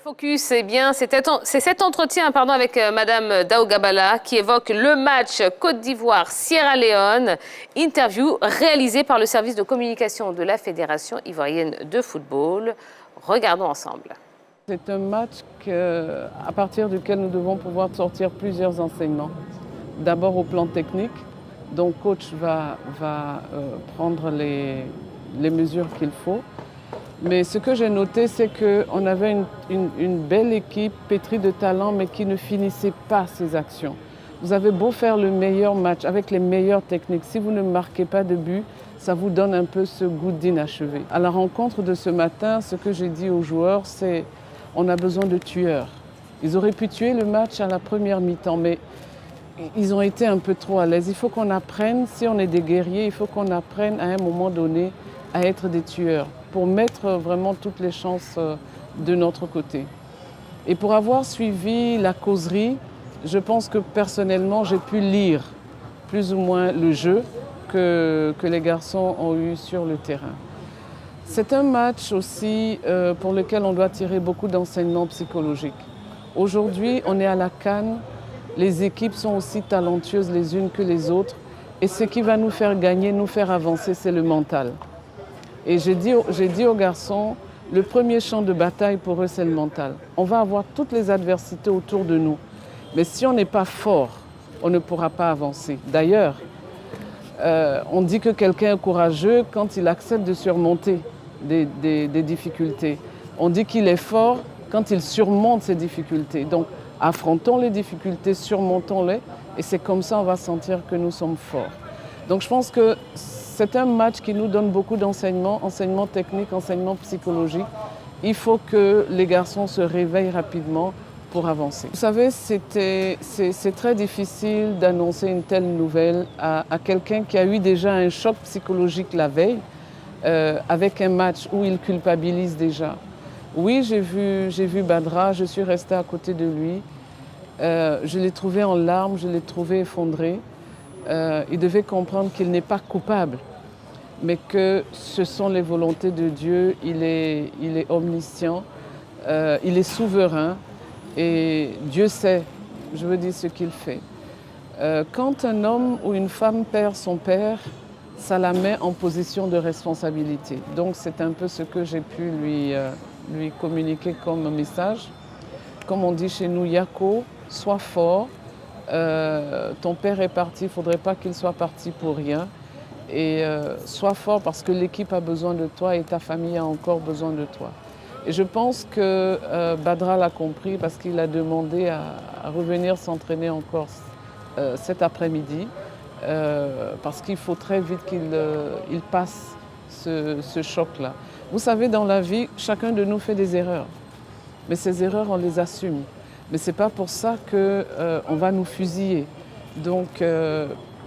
Focus, eh bien, c'est cet entretien avec Madame Daouga Bala qui évoque le match Côte d'Ivoire-Sierra Leone. Interview réalisée par le service de communication de la Fédération ivoirienne de football. Regardons ensemble. C'est un match à partir duquel nous devons pouvoir sortir plusieurs enseignements. D'abord au plan technique, donc coach va prendre les mesures qu'il faut. Mais ce que j'ai noté, c'est qu'on avait une belle équipe pétrie de talent, mais qui ne finissait pas ses actions. Vous avez beau faire le meilleur match avec les meilleures techniques, si vous ne marquez pas de but, ça vous donne un peu ce goût d'inachevé. À la rencontre de ce matin, ce que j'ai dit aux joueurs, c'est on a besoin de tueurs. Ils auraient pu tuer le match à la première mi-temps, mais ils ont été un peu trop à l'aise. Il faut qu'on apprenne, si on est des guerriers, il faut qu'on apprenne à un moment donné à être des tueurs, pour mettre vraiment toutes les chances de notre côté. Et pour avoir suivi la causerie, je pense que personnellement, j'ai pu lire plus ou moins le jeu que les garçons ont eu sur le terrain. C'est un match aussi pour lequel on doit tirer beaucoup d'enseignements psychologiques. Aujourd'hui, on est à la CAN, les équipes sont aussi talentueuses les unes que les autres, et ce qui va nous faire gagner, nous faire avancer, c'est le mental. Et j'ai dit aux garçons, le premier champ de bataille pour eux, c'est le mental. On va avoir toutes les adversités autour de nous. Mais si on n'est pas fort, on ne pourra pas avancer. D'ailleurs, on dit que quelqu'un est courageux quand il accepte de surmonter des difficultés. On dit qu'il est fort quand il surmonte ces difficultés. Donc, affrontons les difficultés, surmontons-les, et c'est comme ça qu'on va sentir que nous sommes forts. Donc, je pense que c'est un match qui nous donne beaucoup d'enseignements, enseignements techniques, enseignements psychologiques. Il faut que les garçons se réveillent rapidement pour avancer. Vous savez, c'est très difficile d'annoncer une telle nouvelle à quelqu'un qui a eu déjà un choc psychologique la veille, avec un match où il culpabilise déjà. Oui, j'ai vu Badra, je suis restée à côté de lui. Je l'ai trouvé en larmes, je l'ai trouvé effondré. Il devait comprendre qu'il n'est pas coupable, mais que ce sont les volontés de Dieu. Il est omniscient, il est souverain et Dieu sait, je veux dire, ce qu'il fait. Quand un homme ou une femme perd son père, ça la met en position de responsabilité. Donc c'est un peu ce que j'ai pu lui communiquer comme message. Comme on dit chez nous, Yako, sois fort. Ton père est parti, il ne faudrait pas qu'il soit parti pour rien. Et sois fort parce que l'équipe a besoin de toi et ta famille a encore besoin de toi. Et je pense que Badra l'a compris parce qu'il a demandé à revenir s'entraîner encore cet après-midi. Parce qu'il faut très vite qu'il passe ce choc-là. Vous savez, dans la vie, chacun de nous fait des erreurs. Mais ces erreurs, on les assume. Mais ce n'est pas pour ça qu'on va nous fusiller. Donc,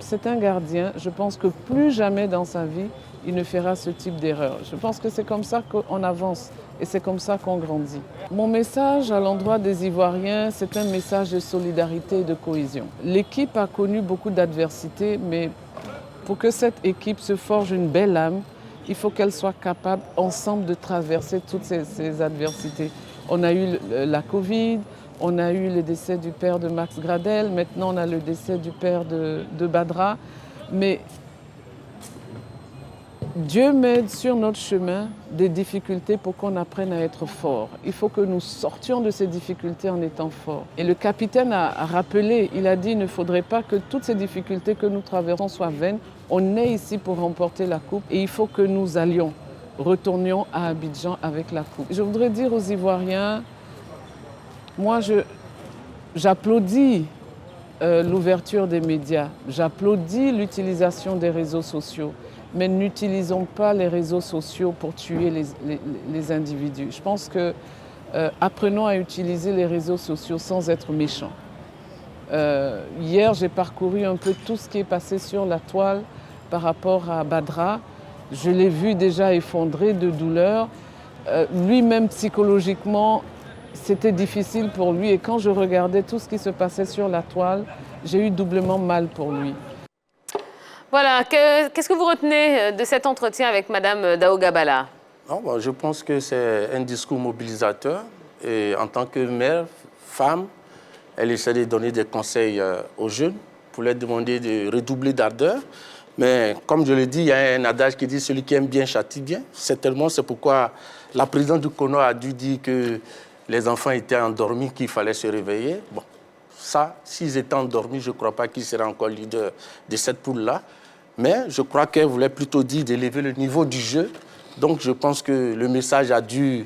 c'est un gardien. Je pense que plus jamais dans sa vie, il ne fera ce type d'erreur. Je pense que c'est comme ça qu'on avance et c'est comme ça qu'on grandit. Mon message à l'endroit des Ivoiriens, c'est un message de solidarité et de cohésion. L'équipe a connu beaucoup d'adversités, mais pour que cette équipe se forge une belle âme, il faut qu'elle soit capable ensemble de traverser toutes ces adversités. On a eu la Covid, on a eu le décès du père de Max Gradel, maintenant on a le décès du père de Badra. Mais Dieu met sur notre chemin des difficultés pour qu'on apprenne à être fort. Il faut que nous sortions de ces difficultés en étant forts. Et le capitaine a rappelé, il a dit il ne faudrait pas que toutes ces difficultés que nous traversons soient vaines. On est ici pour remporter la coupe et il faut que nous retournions à Abidjan avec la coupe. Je voudrais dire aux Ivoiriens, moi j'applaudis l'ouverture des médias, j'applaudis l'utilisation des réseaux sociaux, mais n'utilisons pas les réseaux sociaux pour tuer les individus. Je pense que apprenons à utiliser les réseaux sociaux sans être méchants. Hier, j'ai parcouru un peu tout ce qui est passé sur la toile par rapport à Badra. Je l'ai vu déjà effondré de douleur. Lui-même, psychologiquement, c'était difficile pour lui. Et quand je regardais tout ce qui se passait sur la toile, j'ai eu doublement mal pour lui. Voilà, qu'est-ce que vous retenez de cet entretien avec Madame Daouga Bala? Je pense que c'est un discours mobilisateur Et en tant que mère, femme, elle essaie de donner des conseils aux jeunes pour leur demander de redoubler d'ardeur. Mais comme je l'ai dit, il y a un adage qui dit « celui qui aime bien châtie bien ». Certainement, c'est pourquoi la présidente du CONO a dû dire que les enfants étaient endormis, qu'il fallait se réveiller. Bon, ça, s'ils étaient endormis, je ne crois pas qu'ils seraient encore leaders de cette poule-là. Mais je crois qu'elle voulait plutôt dire d'élever le niveau du jeu. Donc, je pense que le message a dû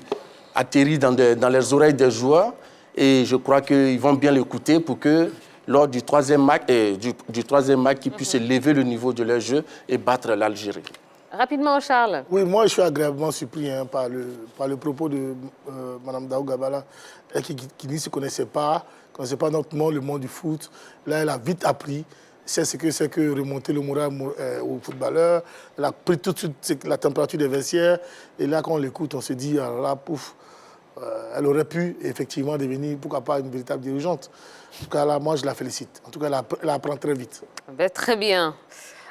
atterrir dans les oreilles des joueurs. Et je crois qu'ils vont bien l'écouter pour que, lors du troisième match, qu'ils puissent élever le niveau de leur jeu et battre l'Algérie. Rapidement, Charles. Oui, moi, je suis agréablement surpris par le propos de Mme Dao Gabala, qui ne se connaissait pas notamment le monde du foot. Là, elle a vite appris. C'est ce que c'est que remonter le moral aux footballeurs. Elle a pris tout de suite la température des vestiaires. Et là, quand on l'écoute, on se dit, alors là, pouf, elle aurait pu effectivement devenir, pourquoi pas, une véritable dirigeante. En tout cas, là, moi, je la félicite. En tout cas, elle apprend très vite. Ben, très bien.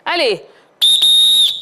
Allez,